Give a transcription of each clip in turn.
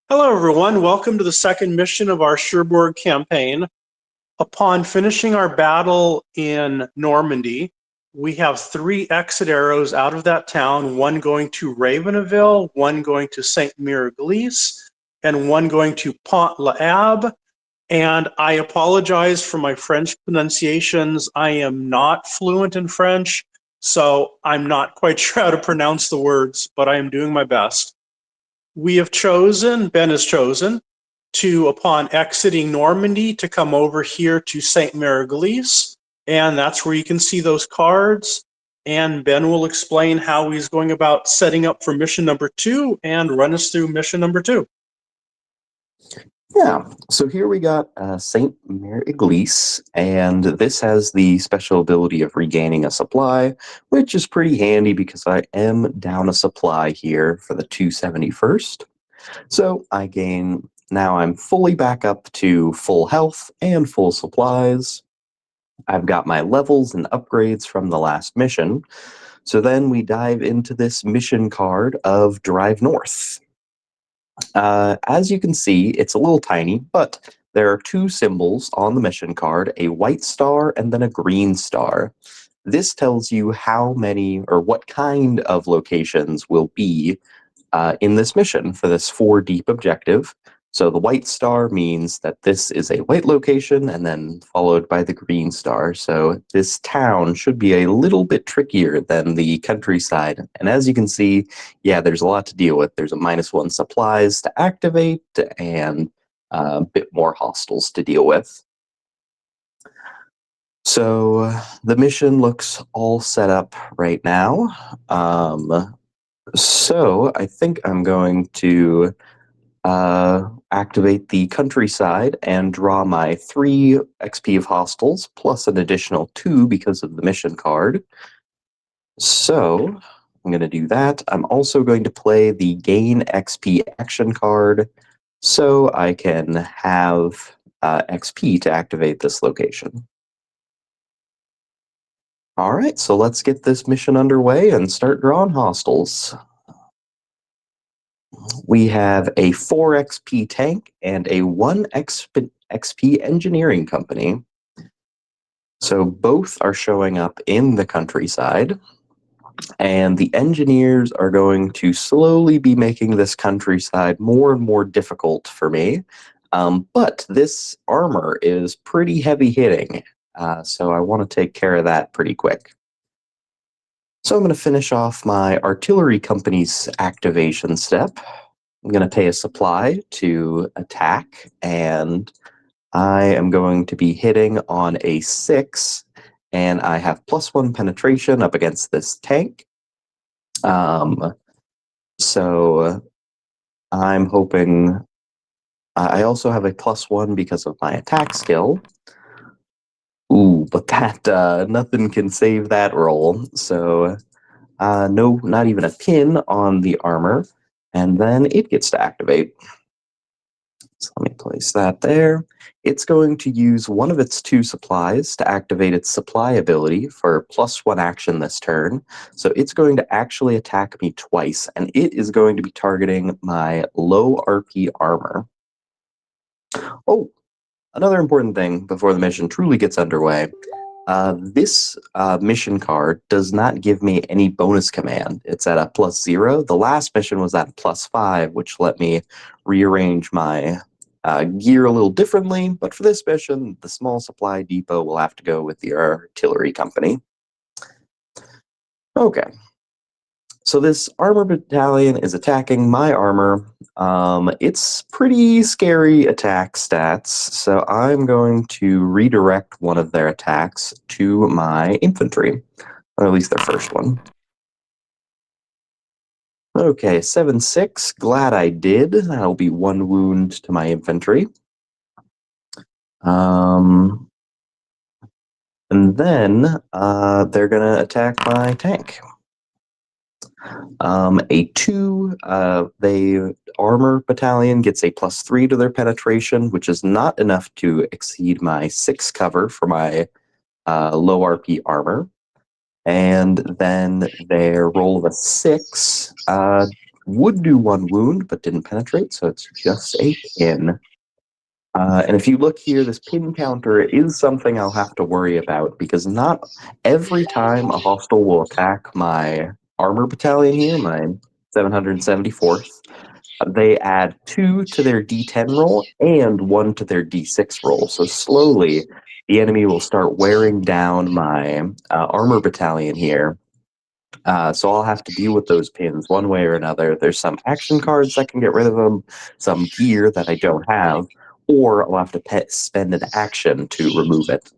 Hello, everyone. Welcome to the second mission of our Cherbourg campaign. Upon finishing our battle in Normandy, we have three exit arrows out of that town, one going to Raveneville, one going to Saint-Mire-Glisse, and one going to Pont-l'Abbé. And I apologize for my French pronunciations. I am not fluent in French, so I'm not quite sure how to pronounce the words, but I am doing my best. We have chosen, Ben has chosen, to, upon exiting Normandy, to come over here to Saint-Mire-Glisse, and that's where you can see those cards. And Ben will explain how he's going about setting up for mission number 2 and run us through mission number 2. Yeah, so here we got Saint Mary Eglise, and this has the special ability of regaining a supply, which is pretty handy because I am down a supply here for the 271st. So now I'm fully back up to full health and full supplies. I've got my levels and upgrades from the last mission. So then we dive into this mission card of Drive North. As you can see, it's a little tiny, but there are two symbols on the mission card, a white star and then a green star. This tells you how many or what kind of locations will be in this mission for this 4 deep objective. So the white star means that this is a white location and then followed by the green star. So this town should be a little bit trickier than the countryside. And as you can see, yeah, there's a lot to deal with. There's a -1 supplies to activate and a bit more hostiles to deal with. So the mission looks all set up right now. So I think I'm going to activate the countryside and draw my 3 XP of hostiles plus an additional 2 because of the mission card. So I'm going to do that. I'm also going to play the gain XP action card so I can have XP to activate this location. All right, so let's get this mission underway and start drawing hostiles. We have a 4 XP tank and a 1 XP engineering company. So both are showing up in the countryside. And the engineers are going to slowly be making this countryside more and more difficult for me. But this armor is pretty heavy hitting. So I want to take care of that pretty quick. So I'm going to finish off my artillery company's activation step. I'm going to pay a supply to attack, and I am going to be hitting on a 6, and I have +1 penetration up against this tank. So I'm hoping... I also have a +1 because of my attack skill. Ooh, but that nothing can save that roll. So no, not even a pin on the armor, and then it gets to activate. So let me place that there. It's going to use one of its 2 supplies to activate its supply ability for +1 action this turn. So it's going to actually attack me twice, and it is going to be targeting my low RP armor. Oh, another important thing before the mission truly gets underway. This mission card does not give me any bonus command. It's at a +0. The last mission was at a +5, which let me rearrange my gear a little differently. But for this mission, the small supply depot will have to go with the artillery company. Okay. So this armor battalion is attacking my armor. It's pretty scary attack stats, so I'm going to redirect one of their attacks to my infantry, or at least their first one. Okay, 7-6, glad I did. That'll be 1 wound to my infantry. And then they're gonna attack my tank. A 2, they armor battalion gets a +3 to their penetration, which is not enough to exceed my 6 cover for my low RP armor. And then their roll of a 6 would do 1 wound, but didn't penetrate, so it's just a pin. And if you look here, this pin counter is something I'll have to worry about, because not every time a hostile will attack my armor battalion here, my 774th, they add 2 to their D10 roll and 1 to their D6 roll. So slowly, the enemy will start wearing down my armor battalion here. So I'll have to deal with those pins one way or another. There's some action cards that can get rid of them, some gear that I don't have, or I'll have to spend an action to remove it.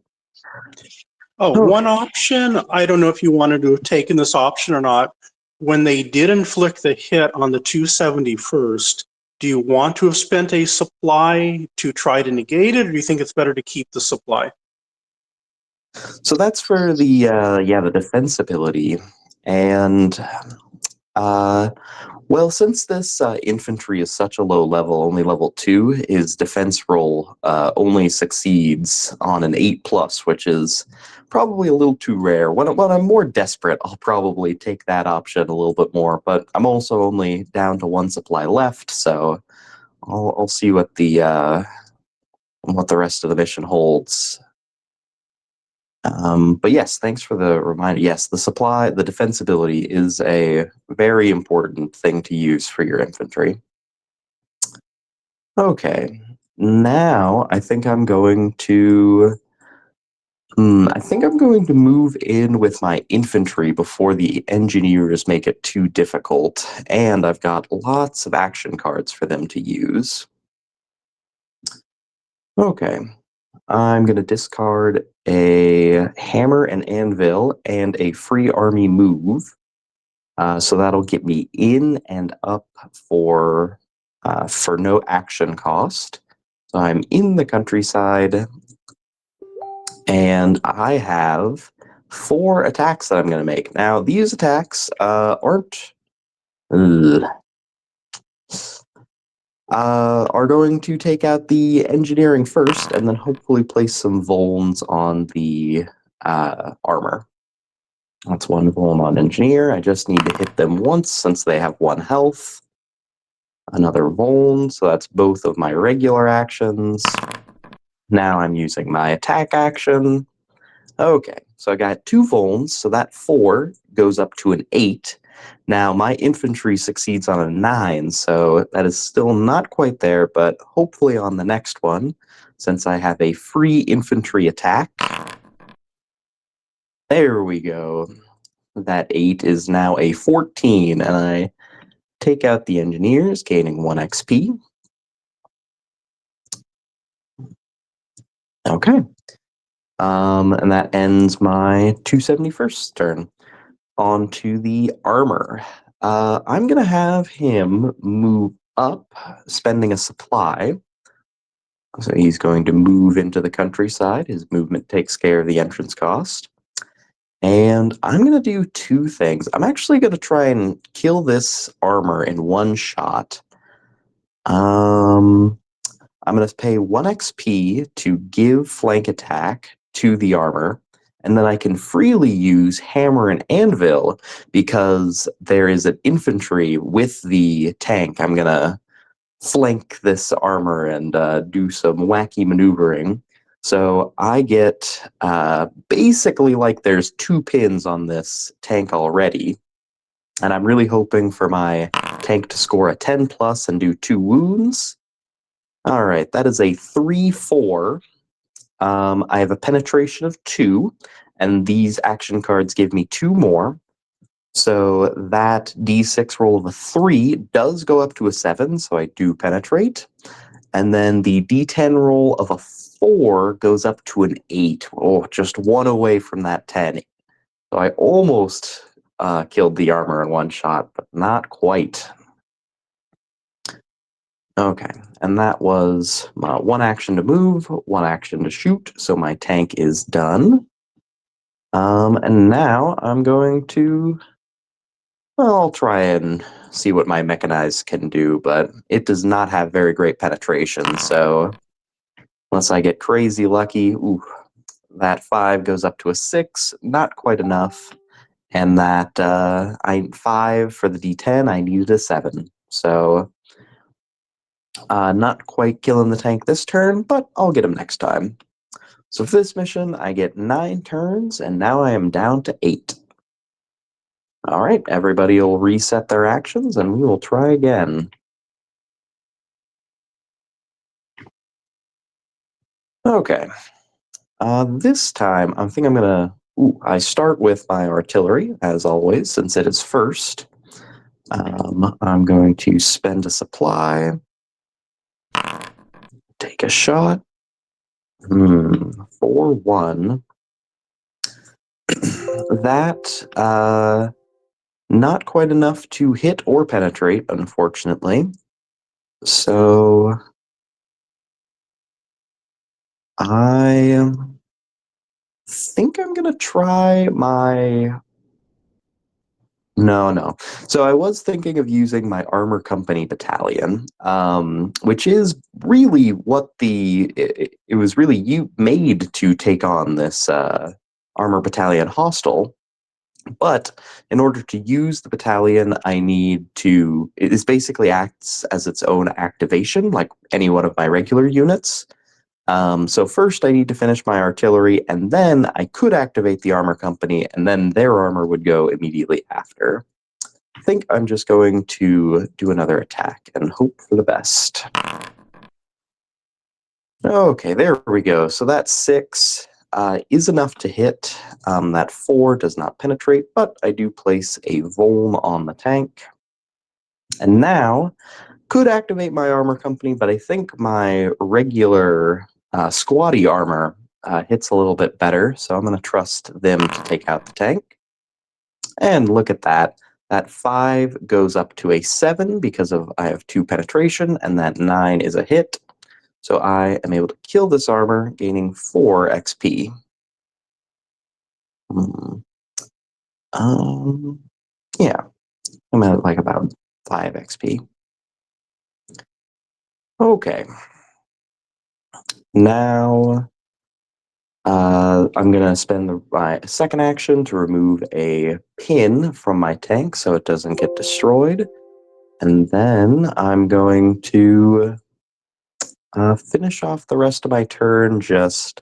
Oh, Okay. one option, I don't know if you wanted to have taken this option or not. When they did inflict the hit on the 271st, do you want to have spent a supply to try to negate it, or do you think it's better to keep the supply? So that's for the the defense ability, and well, since this infantry is such a low level, only level 2, his defense roll only succeeds on an 8+, which is probably a little too rare. When I'm more desperate, I'll probably take that option a little bit more, but I'm also only down to 1 supply left, so I'll see what the rest of the mission holds. But yes, thanks for the reminder. Yes, the defense ability is a very important thing to use for your infantry. Okay, now I think I'm going to. I think I'm going to move in with my infantry before the engineers make it too difficult, and I've got lots of action cards for them to use. Okay, I'm going to discard a hammer and anvil and a free army move. So that'll get me in and up for no action cost. So I'm in the countryside, and I have 4 attacks that I'm going to make. Now, these attacks aren't... ugh, are going to take out the engineering first, and then hopefully place some vulns on the armor. That's 1 vuln on engineer. I just need to hit them once since they have 1 health. Another vuln, so that's both of my regular actions. Now I'm using my attack action. Okay, so I got 2 vulns, so that 4 goes up to an 8. Now my infantry succeeds on a 9, so that is still not quite there, but hopefully on the next one, since I have a free infantry attack. There we go. That 8 is now a 14, and I take out the engineers, gaining 1 XP. Okay. And that ends my 271st turn. On to the armor. I'm going to have him move up, spending a supply. So he's going to move into the countryside. His movement takes care of the entrance cost. And I'm going to do 2 things. I'm actually going to try and kill this armor in 1 shot. I'm going to pay 1 XP to give flank attack to the armor, and then I can freely use hammer and anvil because there is an infantry with the tank. I'm going to flank this armor and do some wacky maneuvering. So I get basically like there's 2 pins on this tank already, and I'm really hoping for my tank to score a 10+ and do 2 wounds. All right, that is a 3-4. I have a penetration of 2, and these action cards give me 2 more. So that D6 roll of a 3 does go up to a 7, so I do penetrate. And then the D10 roll of a 4 goes up to an 8. Oh, just 1 away from that 10. So I almost killed the armor in 1 shot, but not quite. Okay, and that was 1 action to move, 1 action to shoot, so my tank is done. And now I'm going to, well, I'll try and see what my mechanized can do, but it does not have very great penetration, so unless I get crazy lucky, ooh, that 5 goes up to a 6, not quite enough. And that 5 for the D10, I needed a 7. So not quite killing the tank this turn, but I'll get him next time. So for this mission, I get 9 turns, and now I am down to 8. All right, everybody will reset their actions, and we will try again. Okay. This time, I think I'm gonna. I start with my artillery, as always, since it is first. I'm going to spend a supply, take a shot. 4-1. That, not quite enough to hit or penetrate, unfortunately. So, I think I'm gonna try my. No. So I was thinking of using my armor company battalion, which is really what it was really made to take on this armor battalion hostile. But in order to use the battalion, it is basically acts as its own activation, like any one of my regular units. So first I need to finish my artillery, and then I could activate the armor company, and then their armor would go immediately after. I think I'm just going to do another attack and hope for the best. Okay, there we go. So that 6 is enough to hit. That 4 does not penetrate, but I do place a Volm on the tank. And now, could activate my armor company, but I think my regular squatty armor hits a little bit better, so I'm going to trust them to take out the tank. And look at that. That 5 goes up to a 7 because I have 2 penetration, and that 9 is a hit. So I am able to kill this armor, gaining 4 XP. Yeah, I'm at like about 5 XP. Okay. Now, I'm going to spend my second action to remove a pin from my tank so it doesn't get destroyed. And then I'm going to finish off the rest of my turn just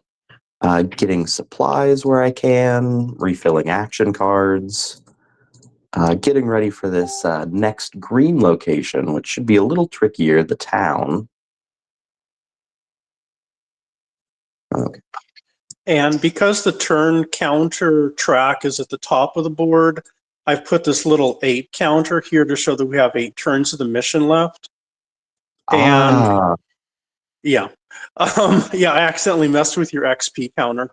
getting supplies where I can, refilling action cards, getting ready for this next green location, which should be a little trickier, the town. Okay. And because the turn counter track is at the top of the board, I've put this little 8 counter here to show that we have 8 turns of the mission left. And yeah, yeah, I accidentally messed with your XP counter.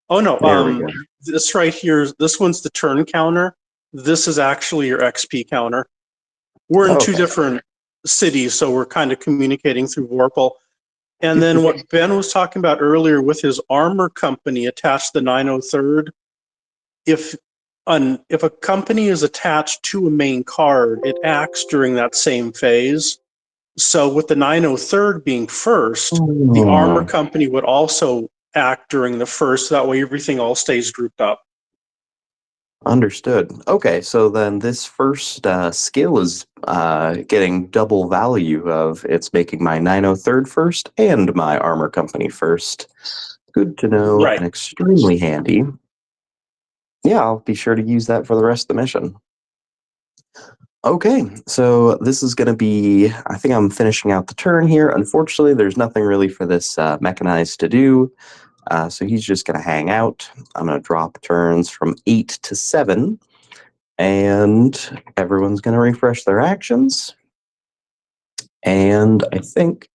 Oh no, There we go. this right here, this one's the turn counter. This is actually your XP counter. We're in 2 Okay. different cities, so we're kind of communicating through Vorpal. And then what Ben was talking about earlier with his armor company attached to the 903rd, if a company is attached to a main card, it acts during that same phase. So with the 903rd being first, the armor company would also act during the first. That way everything all stays grouped up. Understood. Okay, so then this first skill is getting double value of it's making my 903rd first and my armor company first. Good to know Right. and extremely handy. Yeah, I'll be sure to use that for the rest of the mission. Okay, so this is going to be, I think I'm finishing out the turn here. Unfortunately, there's nothing really for this mechanized to do. So he's just going to hang out. I'm going to drop turns from 8 to 7. And everyone's going to refresh their actions. And I think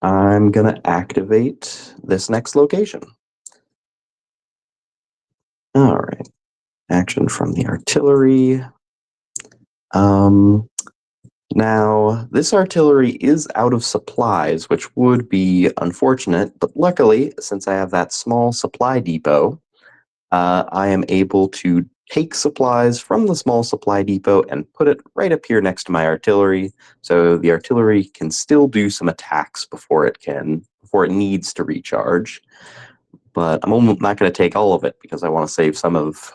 I'm going to activate this next location. All right. Action from the artillery. Now, this artillery is out of supplies, which would be unfortunate, but luckily, since I have that small supply depot, I am able to take supplies from the small supply depot and put it right up here next to my artillery, so the artillery can still do some attacks before it needs to recharge. But I'm almost not going to take all of it because I want to save some of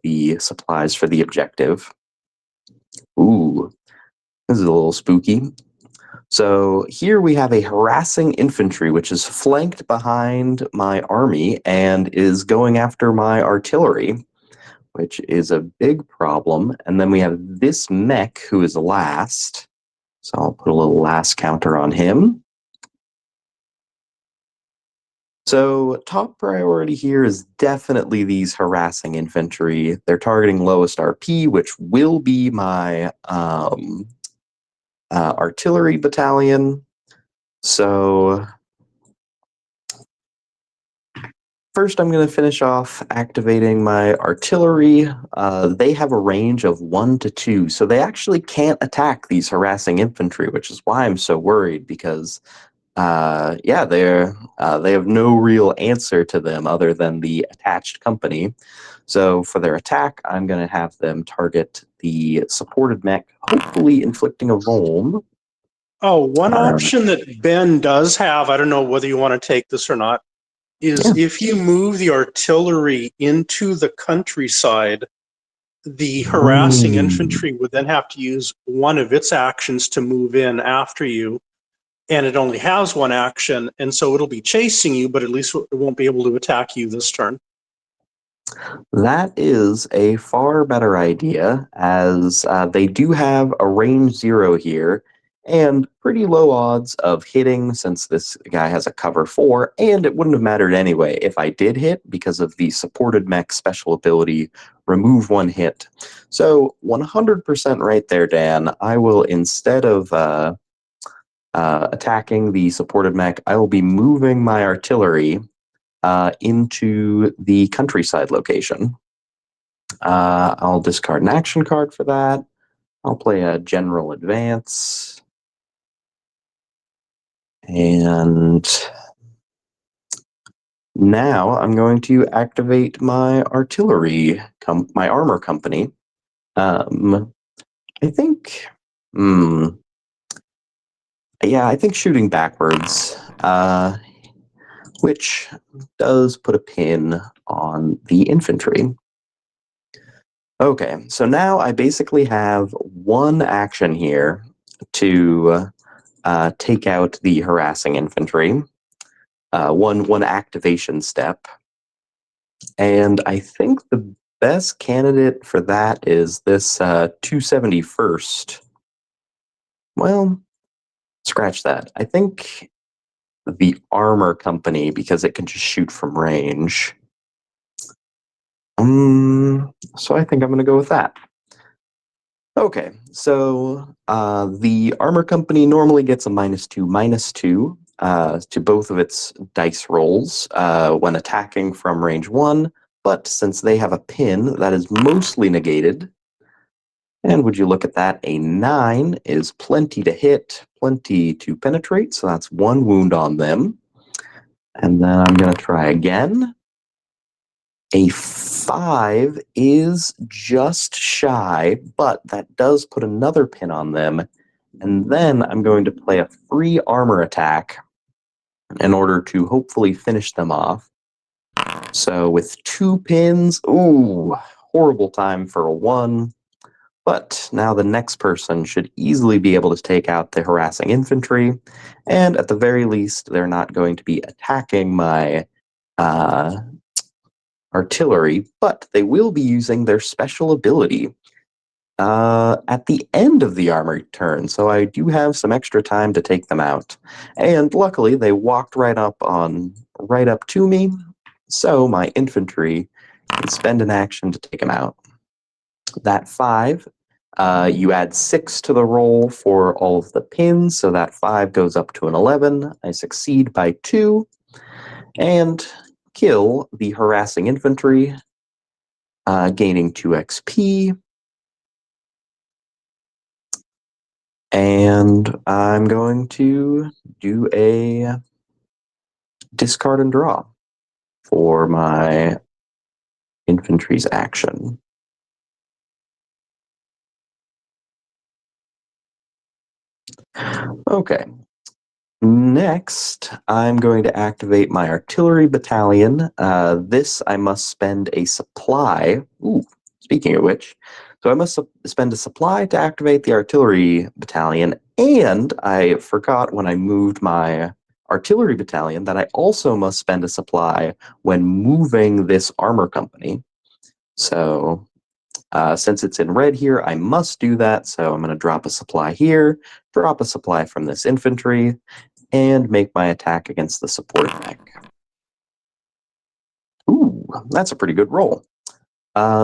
the supplies for the objective. Ooh, this is a little spooky. So here we have a harassing infantry, which is flanked behind my army and is going after my artillery, which is a big problem. And then we have this mech who is last. So I'll put a little last counter on him. So top priority here is definitely these harassing infantry. They're targeting lowest RP, which will be my artillery battalion. So first I'm going to finish off activating my artillery. They have a range of 1 to 2, so they actually can't attack these harassing infantry, which is why I'm so worried, because yeah, they have no real answer to them other than the attached company. So for their attack, I'm going to have them target the supported mech, hopefully inflicting a vuln. Oh, one option that Ben does have, I don't know whether you want to take this or not, is if you move the artillery into the countryside, the harassing infantry would then have to use one of its actions to move in after you. And it only has one action, and so it'll be chasing you, but at least it won't be able to attack you this turn. That is a far better idea, as they do have a range 0 here, and pretty low odds of hitting since this guy has a cover 4, and it wouldn't have mattered anyway if I did hit because of the supported mech special ability, remove 1 hit. So 100% right there, Dan. I will, instead of attacking the supported mech, I will be moving my artillery into the countryside location. I'll discard an action card for that. I'll play a general advance. And now I'm going to activate my artillery, my armor company. I think, yeah, I think shooting backwards, which does put a pin on the infantry. Okay, so now I basically have one action here to take out the harassing infantry, one activation step, and I think the best candidate for that is this 271st. Well, scratch that. I think the armor company, because it can just shoot from range. So I think I'm going to go with that. Okay, so the armor company normally gets a -2/-2 to both of its dice rolls when attacking from range 1, but since they have a pin, that is mostly negated. And would you look at that, a 9 is plenty to hit, plenty to penetrate, so that's 1 wound on them. And then I'm going to try again. A 5 is just shy, but that does put another pin on them. And then I'm going to play a free armor attack in order to hopefully finish them off. So with 2 pins, ooh, horrible time for a 1. But now the next person should easily be able to take out the harassing infantry. And at the very least, they're not going to be attacking my artillery, but they will be using their special ability at the end of the armor turn, so I do have some extra time to take them out. And luckily, they walked right up to me, so my infantry can spend an action to take them out. That 5, you add 6 to the roll for all of the pins, so that 5 goes up to an 11. I succeed by 2, and kill the harassing infantry, gaining 2 XP. And I'm going to do a discard and draw for my infantry's action. Okay. Next, I'm going to activate my artillery battalion. This I must spend a supply. Ooh, speaking of which, so I must spend a supply to activate the artillery battalion, and I forgot when I moved my artillery battalion that I also must spend a supply when moving this armor company. So since it's in red here, I must do that. So I'm going to drop a supply here, drop a supply from this infantry, and make my attack against the support mech. Ooh, that's a pretty good roll.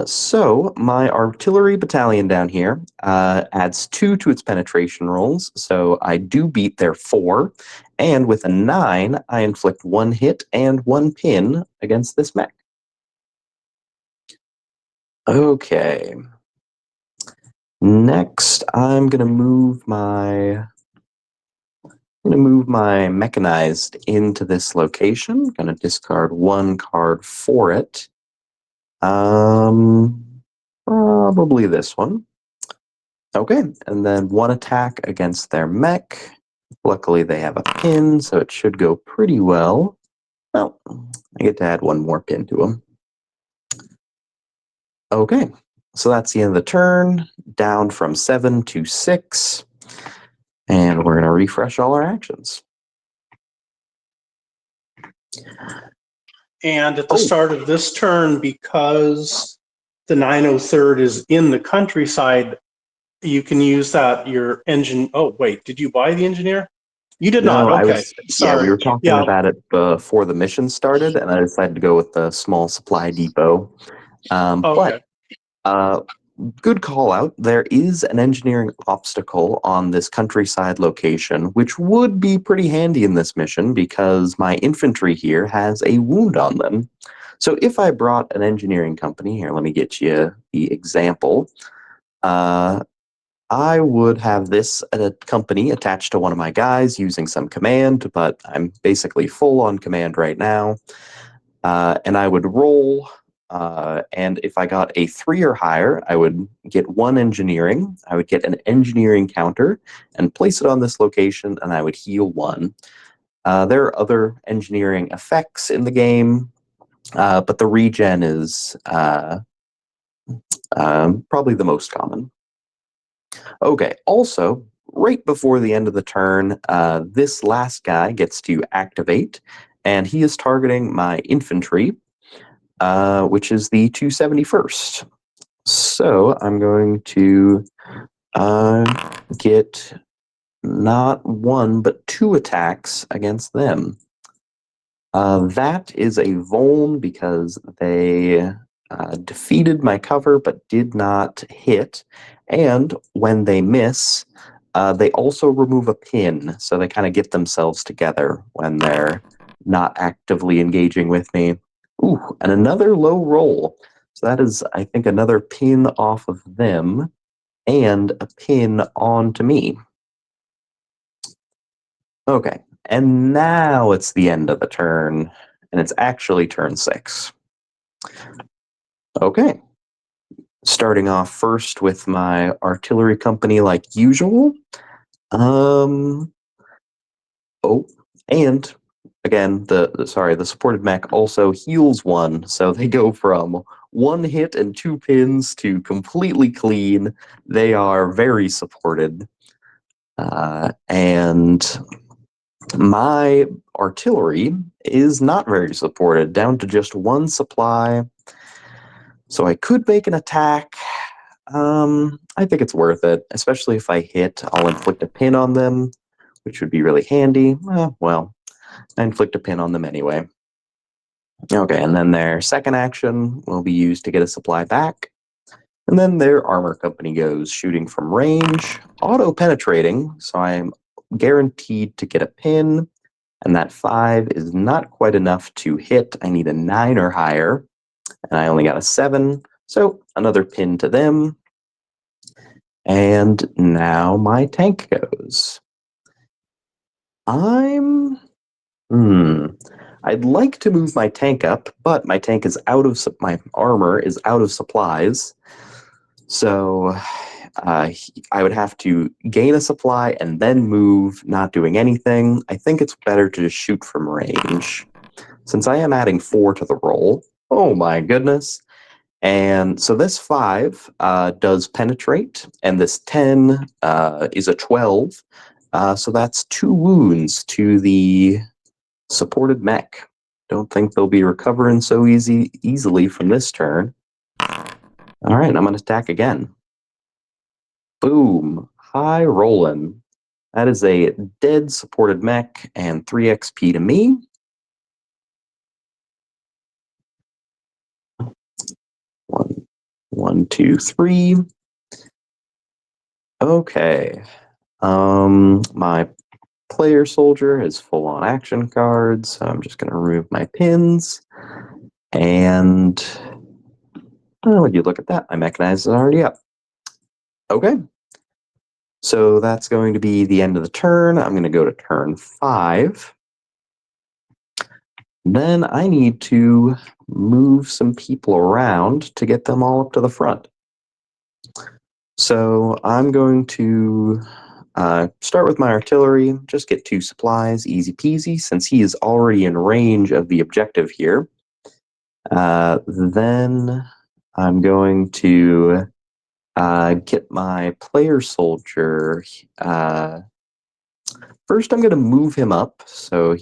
So my artillery battalion down here adds 2 to its penetration rolls, so I do beat their 4, and with a 9, I inflict 1 hit and 1 pin against this mech. Okay. Next, I'm gonna move my mechanized into this location. Gonna discard 1 card for it. Probably this one. Okay, and then 1 attack against their mech. Luckily, they have a pin, so it should go pretty well. Well, I get to add 1 more pin to them. Okay, so that's the end of the turn. Down from 7 to 6. And we're going to refresh all our actions. And at the start of this turn, because the 903rd is in the countryside, you can use that, your engine. Oh, wait, did you buy the engineer? You did not. No, Okay, yeah, we sorry. were talking about it before the mission started, and I decided to go with the small supply depot. Okay. But good call out. There is an engineering obstacle on this countryside location, which would be pretty handy in this mission because my infantry here has a wound on them. So if I brought an engineering company, here, let me get you the example. I would have this company attached to one of my guys using some command, but I'm basically full on command right now. And I would roll, and if I got a 3 or higher, I would get 1 engineering. I would get an engineering counter and place it on this location, and I would heal 1. There are other engineering effects in the game, but the regen is probably the most common. Okay, also, right before the end of the turn, this last guy gets to activate, and he is targeting my infantry, which is the 271st. So I'm going to get not 1, but 2 attacks against them. That is a Voln because they defeated my cover but did not hit. And when they miss, they also remove a pin. So they kind of get themselves together when they're not actively engaging with me. Ooh, and another low roll. So that is, I think, another pin off of them and a pin onto me. Okay, and now it's the end of the turn, and it's actually turn 6. Okay, starting off first with my artillery company like usual. Oh, and again, the supported mech also heals 1, so they go from 1 hit and 2 pins to completely clean. They are very supported. And my artillery is not very supported, down to just 1 supply. So I could make an attack. I think it's worth it, especially if I hit, I'll inflict a pin on them, which would be really handy. Well, I inflict a pin on them anyway. Okay, and then their second action will be used to get a supply back. And then their armor company goes, shooting from range, auto-penetrating, so I'm guaranteed to get a pin. And that 5 is not quite enough to hit. I need a 9 or higher, and I only got a 7. So another pin to them. And now my tank goes. I'd like to move my tank up, but my tank is my armor is out of supplies. So I would have to gain a supply and then move, not doing anything. I think it's better to just shoot from range. Since I am adding 4 to the roll, oh my goodness. And so this 5 does penetrate, and this 10 is a 12. So that's 2 wounds to the supported mech. Don't think they'll be recovering so easily from this turn. All right, I'm going to attack again. Boom. High rollin'. That is a dead supported mech and 3 XP to me. One, two, three. Okay. My player soldier has full on action cards, so I'm just going to remove my pins. And would you look at that? My mechanized is already up. Okay. So that's going to be the end of the turn. I'm going to go to turn 5. Then I need to move some people around to get them all up to the front. So I'm going to start with my artillery, just get 2 supplies, easy peasy, since he is already in range of the objective here. Then I'm going to get my player soldier. First, I'm going to move him up. So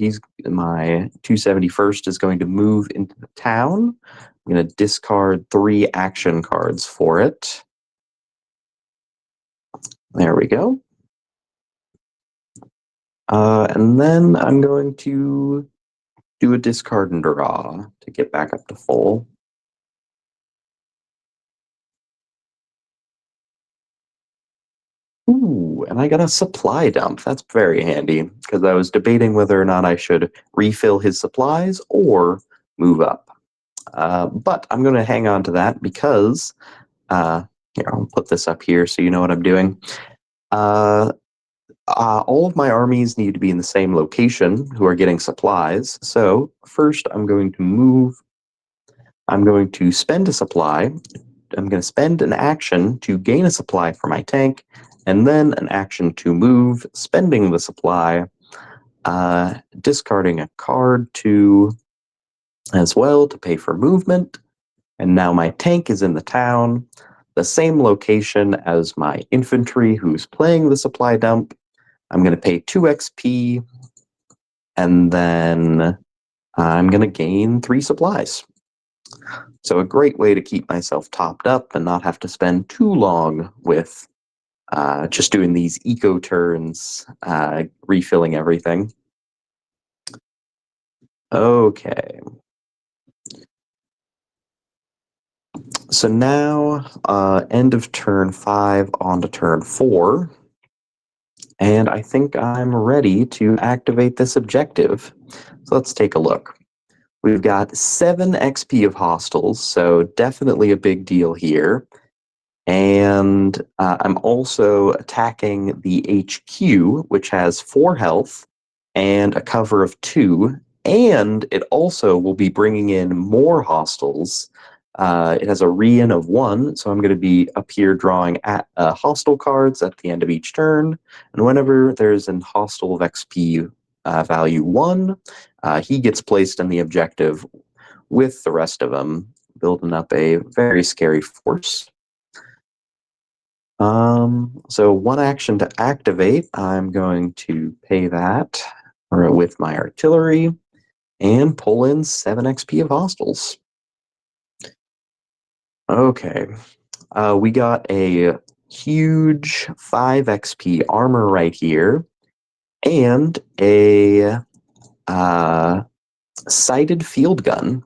my 271st is going to move into the town. I'm going to discard 3 action cards for it. There we go. And then I'm going to do a discard and draw to get back up to full. Ooh, and I got a supply dump. That's very handy, because I was debating whether or not I should refill his supplies or move up. But I'm going to hang on to that because, here, I'll put this up here so you know what I'm doing. All of my armies need to be in the same location who are getting supplies. So first I'm going to spend a supply. I'm going to spend an action to gain a supply for my tank, and then an action to move, spending the supply, discarding a card as well to pay for movement. And now my tank is in the town, the same location as my infantry who's playing the supply dump. I'm going to pay 2 XP, and then I'm going to gain 3 supplies. So a great way to keep myself topped up and not have to spend too long with just doing these eco turns, refilling everything. Okay. So now, end of turn 5, on to turn 4. And I think I'm ready to activate this objective. So let's take a look. We've got 7 XP of hostiles, so definitely a big deal here. And I'm also attacking the HQ, which has 4 health and a cover of 2. And it also will be bringing in more hostiles. It has a re-in of 1, so I'm going to be up here drawing hostile cards at the end of each turn. And whenever there's a hostile of XP value 1, he gets placed in the objective with the rest of them, building up a very scary force. So 1 action to activate, I'm going to pay that with my artillery and pull in 7 XP of hostiles. Okay, we got a huge 5 XP armor right here, and a sighted field gun.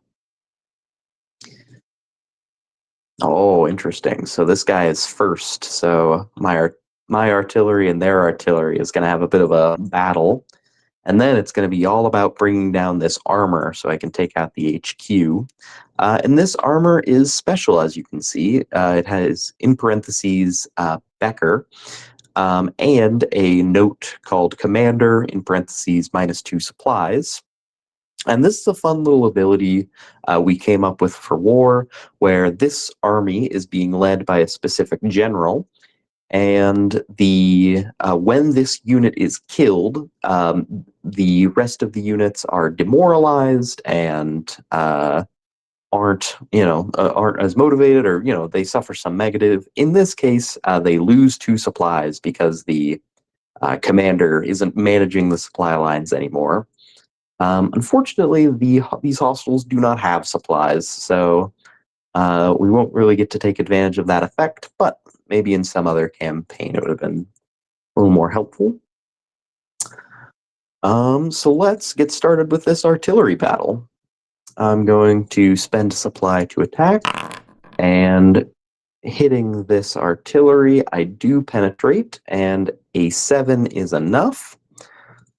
Oh, interesting. So this guy is first. So my artillery and their artillery is going to have a bit of a battle. And then it's going to be all about bringing down this armor so I can take out the HQ. And this armor is special, as you can see. It has, in parentheses, Becker, and a note called Commander, in parentheses, -2 supplies. And this is a fun little ability we came up with for war, where this army is being led by a specific general. And when this unit is killed, the rest of the units are demoralized and aren't aren't as motivated, or they suffer some negative. In this case, they lose 2 supplies because the commander isn't managing the supply lines anymore. Unfortunately, these hospitals do not have supplies, so we won't really get to take advantage of that effect, but maybe in some other campaign it would have been a little more helpful. So let's get started with this artillery battle. I'm going to spend a supply to attack, and hitting this artillery, I do penetrate, and a 7 is enough.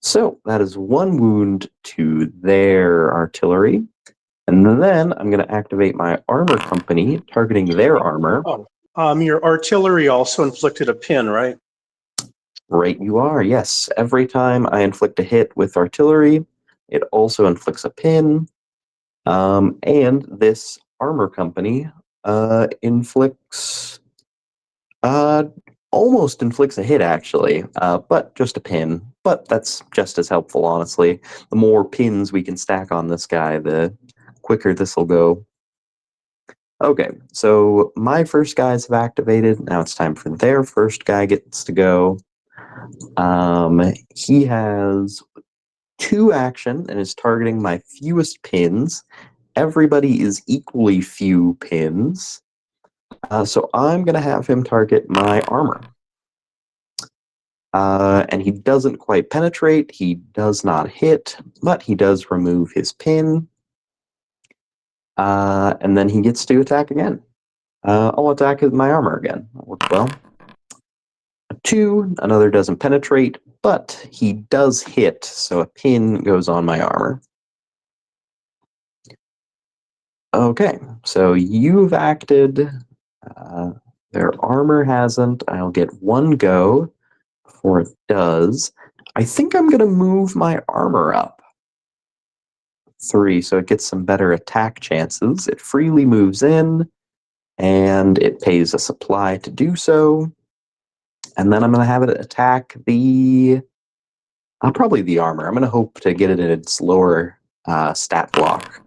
So that is 1 wound to their artillery. And then I'm going to activate my armor company, targeting their armor. Your artillery also inflicted a pin, right? Right, you are, yes. Every time I inflict a hit with artillery, it also inflicts a pin. And this armor company inflicts almost inflicts a hit, actually, but just a pin. But that's just as helpful, honestly. The more pins we can stack on this guy, the quicker this will go. Okay, so my first guys have activated. Now it's time for their first guy gets to go. He has 2 action and is targeting my fewest pins. Everybody is equally few pins. So I'm going to have him target my armor. And he doesn't quite penetrate. He does not hit, but he does remove his pin. And then he gets to attack again. I'll attack with my armor again. That worked well. A 2, another doesn't penetrate, but he does hit, so a pin goes on my armor. Okay, so you've acted. Their armor hasn't. I'll get 1 go before it does. I think I'm going to move my armor up 3, so it gets some better attack chances. It freely moves in, and it pays a supply to do so. And then I'm going to have it attack probably the armor. I'm going to hope to get it in its lower stat block.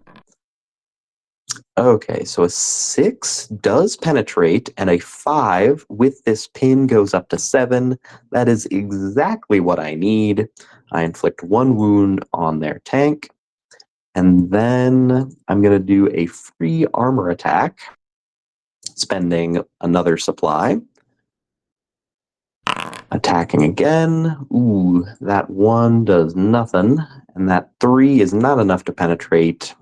Okay, so a 6 does penetrate, and a 5 with this pin goes up to 7. That is exactly what I need. I inflict 1 wound on their tank, and then I'm going to do a free armor attack, spending another supply. Attacking again. Ooh, that 1 does nothing, and that 3 is not enough to penetrate.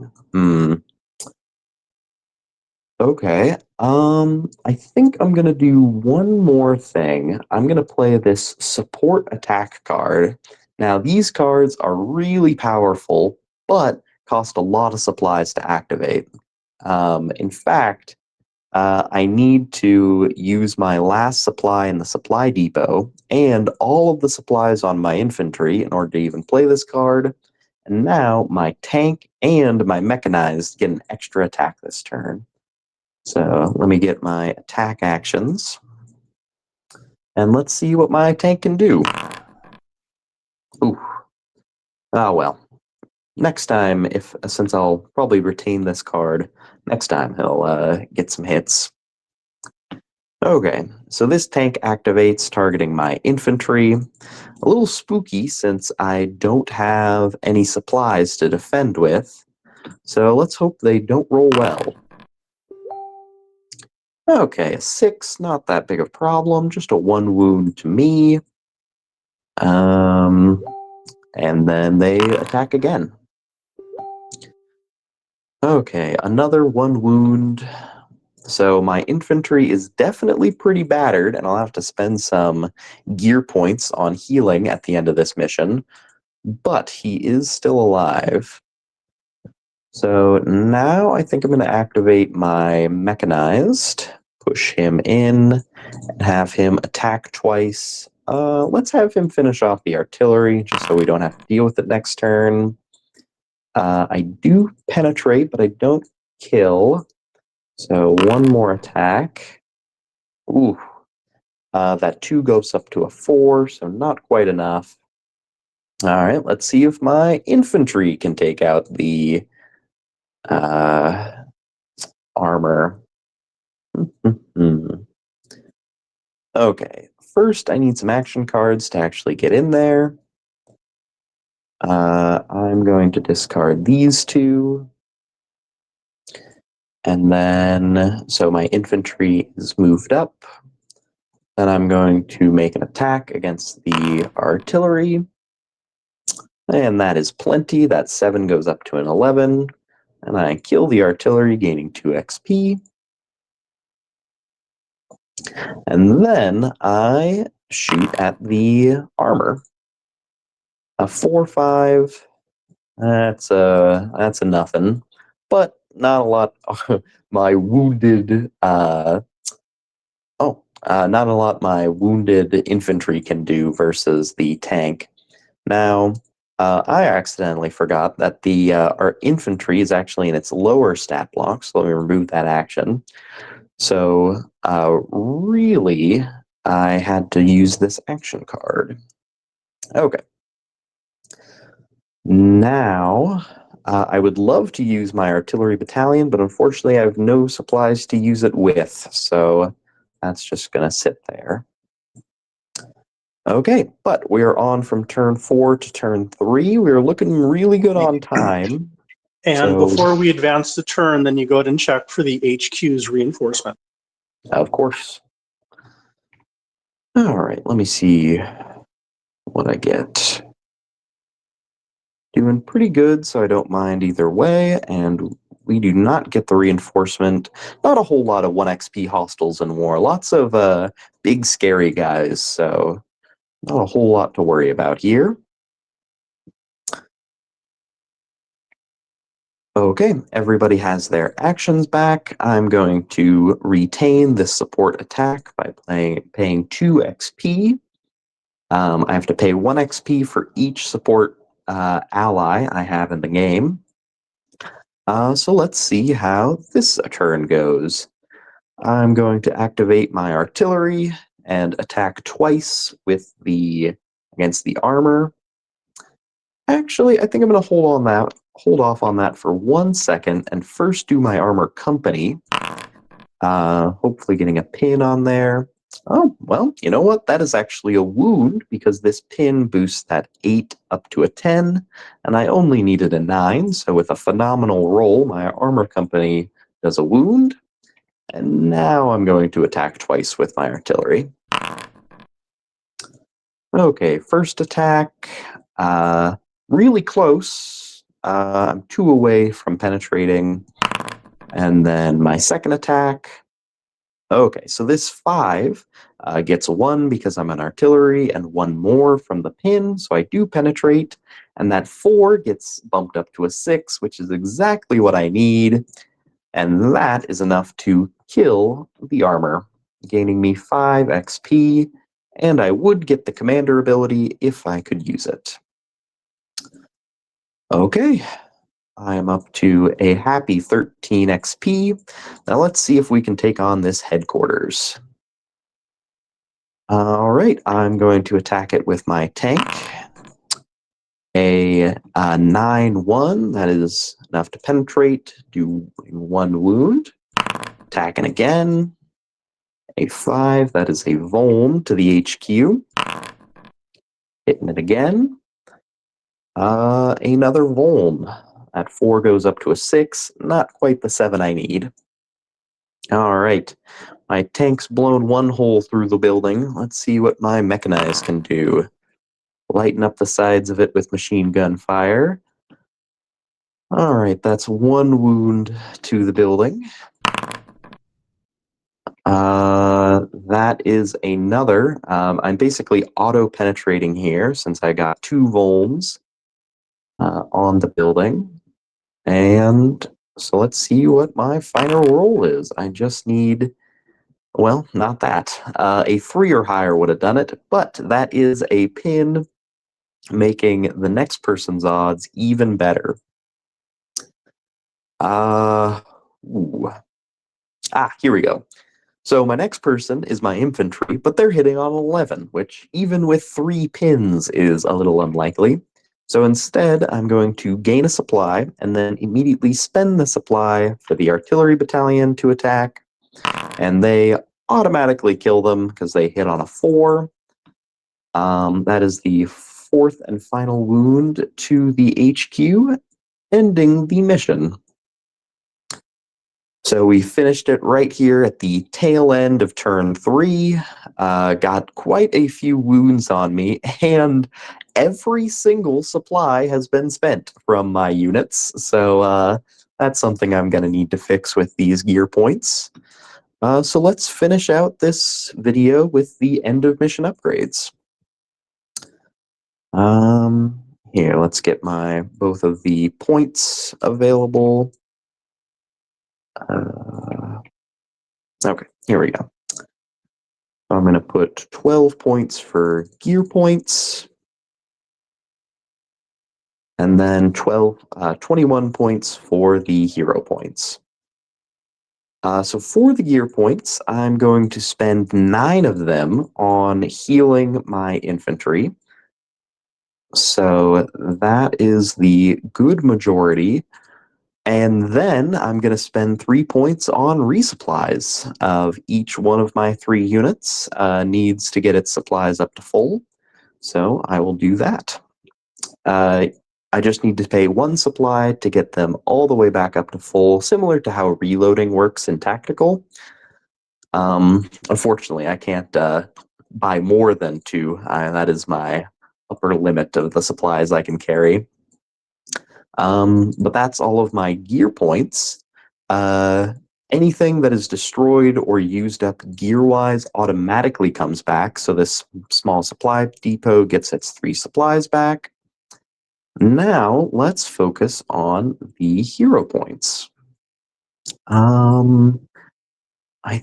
Okay, I think I'm gonna do one more thing. I'm gonna play this support attack card. Now, these cards are really powerful, but cost a lot of supplies to activate. In fact, I need to use my last supply in the supply depot and all of the supplies on my infantry in order to even play this card. And now my tank and my mechanized get an extra attack this turn. So let me get my attack actions. And let's see what my tank can do. Ooh. Oh well. Next time, since I'll probably retain this card, next time he'll get some hits. Okay, so this tank activates targeting my infantry. A little spooky since I don't have any supplies to defend with. So let's hope they don't roll well. Okay, a 6, not that big of a problem, just a 1 wound to me. And then they attack again. Okay, another 1 wound. So my infantry is definitely pretty battered, and I'll have to spend some gear points on healing at the end of this mission. But he is still alive. So now I think I'm going to activate my mechanized, push him in, and have him attack twice. Let's have him finish off the artillery, just so we don't have to deal with it next turn. I do penetrate, but I don't kill. So 1 more attack. Ooh. That 2 goes up to a 4, so not quite enough. All right, let's see if my infantry can take out the armor. Okay, first I need some action cards to actually get in there. I'm going to discard these two. And then, so my infantry is moved up. Then I'm going to make an attack against the artillery. And that is plenty. That 7 goes up to an 11. And I kill the artillery, gaining 2 XP. And then I shoot at the armor. A 4-5. That's a nothing. But not a lot. My wounded not a lot my wounded infantry can do versus the tank. Now, I accidentally forgot that our infantry is actually in its lower stat block, so let me remove that action. So, really, I had to use this action card. Okay. Now, I would love to use my artillery battalion, but unfortunately I have no supplies to use it with, so that's just going to sit there. Okay, but we're on from turn 4 to turn 3. We're looking really good on time. And before we advance the turn, then you go ahead and check for the HQ's reinforcement. Of course. All right, let me see what I get. Doing pretty good, so I don't mind either way, and we do not get the reinforcement. Not a whole lot of 1 XP hostiles in war. Lots of big scary guys, so not a whole lot to worry about here. Okay, everybody has their actions back. I'm going to retain this support attack by paying 2 XP. I have to pay 1 XP for each support ally I have in the game. So let's see how this turn goes. I'm going to activate my artillery and attack twice against the armor. Actually, I think I'm going to hold off on that for 1 second and first do my armor company. Hopefully getting a pin on there. Oh, well, you know what? That is actually a wound because this pin boosts that 8 up to a 10, and I only needed a 9, so with a phenomenal roll, my armor company does a wound, and now I'm going to attack twice with my artillery. Okay, first attack, really close. I'm 2 away from penetrating, and then my second attack. Okay, so this 5 gets 1 because I'm an artillery and 1 more from the pin, so I do penetrate. And that 4 gets bumped up to a 6, which is exactly what I need. And that is enough to kill the armor, gaining me 5 XP. And I would get the commander ability if I could use it. Okay, I am up to a happy 13 XP. Now let's see if we can take on this headquarters. All right, I'm going to attack it with my tank. A 9-1, that is enough to penetrate, do 1 wound. Attacking again. A 5, that is a Volm to the HQ. Hitting it again. Another Volm. That 4 goes up to a 6, not quite the 7 I need. All right, my tank's blown 1 hole through the building. Let's see what my mechanized can do. Lighten up the sides of it with machine gun fire. All right, that's 1 wound to the building. That is another. I'm basically auto-penetrating here since I got 2 Volms on the building. And so let's see what my final roll is. I just need, well, not that. A 3 or higher would have done it, but that is a pin, making the next person's odds even better. Here we go. So my next person is my infantry, but they're hitting on 11, which even with 3 pins is a little unlikely. So instead, I'm going to gain a supply and then immediately spend the supply for the artillery battalion to attack. And they automatically kill them because they hit on a 4. That is the 4th and final wound to the HQ, ending the mission. So we finished it right here at the tail end of turn 3. Got quite a few wounds on me, and every single supply has been spent from my units. So that's something I'm going to need to fix with these gear points. So let's finish out this video with the end of mission upgrades. Here, let's get my both of the points available. Okay, here we go. I'm going to put 12 points for gear points, and then 21 points for the hero points. So for the gear points, I'm going to spend 9 of them on healing my infantry. So that is the good majority. And then I'm going to spend 3 points on resupplies of each one of my 3 units needs to get its supplies up to full. So I will do that. I just need to pay 1 supply to get them all the way back up to full, similar to how reloading works in tactical. Unfortunately, I can't buy more than 2. That is my upper limit of the supplies I can carry. But that's all of my gear points. Anything that is destroyed or used up gear-wise automatically comes back, so this small supply depot gets its 3 supplies back. Now, let's focus on the hero points. I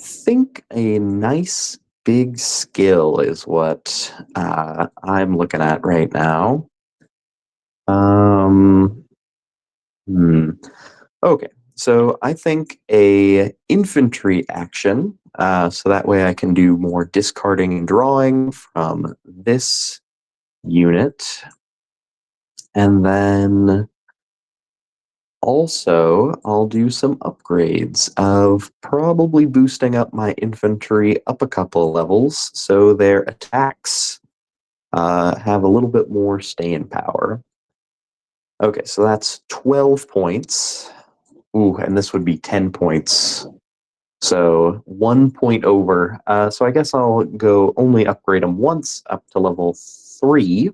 think a nice big skill is what I'm looking at right now. Okay, so I think a infantry action, so that way I can do more discarding and drawing from this unit. And then also I'll do some upgrades of probably boosting up my infantry up a couple levels so their attacks have a little bit more staying power. Okay, so that's 12 points. Ooh, and this would be 10 points. So 1 point over. So I guess I'll go only upgrade them once up to level 3.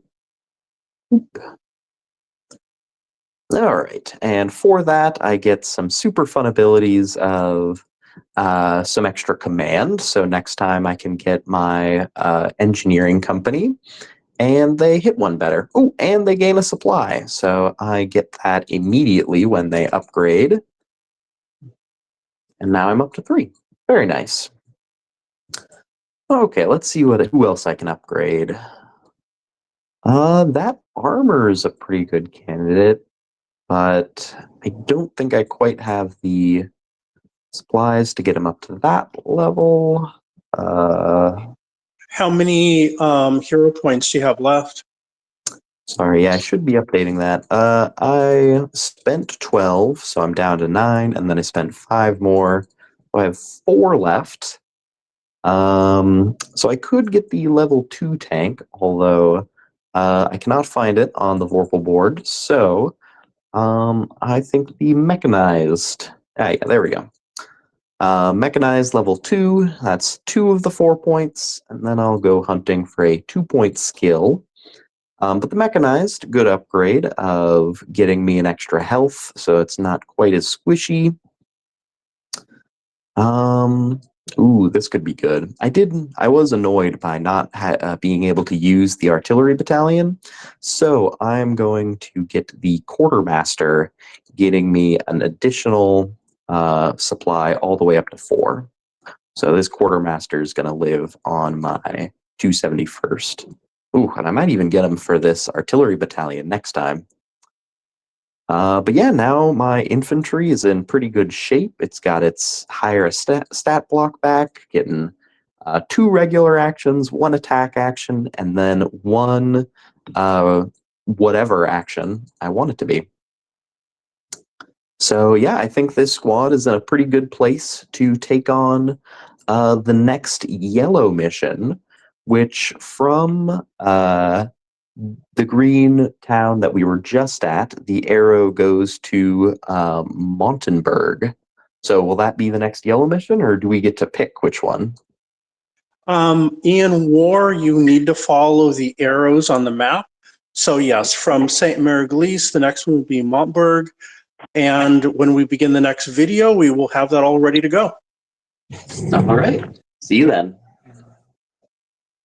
All right, and for that I get some super fun abilities of some extra command. So next time I can get my engineering company, and they hit 1 better. Oh, and they gain a supply. So I get that immediately when they upgrade. And now I'm up to 3. Very nice. Okay, let's see who else I can upgrade. That armor is a pretty good candidate, but I don't think I quite have the supplies to get him up to that level. How many hero points do you have left? Sorry, yeah, I should be updating that. I spent 12, so I'm down to 9, and then I spent 5 more. So I have 4 left. So I could get the level 2 tank, although I cannot find it on the Vorpal board. So I think the mechanized. Yeah, there we go. Mechanized level 2. That's 2 of the 4 points, and then I'll go hunting for a 2-point skill. But the mechanized, good upgrade of getting me an extra health, so it's not quite as squishy. Ooh, this could be good. I was annoyed by not being able to use the artillery battalion, so I'm going to get the quartermaster, getting me an additional supply all the way up to 4. So this quartermaster is going to live on my 271st. Ooh, and I might even get him for this artillery battalion next time. But yeah, now my infantry is in pretty good shape. It's got its higher stat block back, getting 2 regular actions, 1 attack action, and then 1 whatever action I want it to be. So yeah, I think this squad is in a pretty good place to take on the next yellow mission, which from the green town that we were just at, the arrow goes to Montenberg. So will that be the next yellow mission, or do we get to pick which one? In war, you need to follow the arrows on the map. So yes, from St. Mary Glees, the next one will be Montberg. And when we begin the next video, we will have that all ready to go. All right. See you then.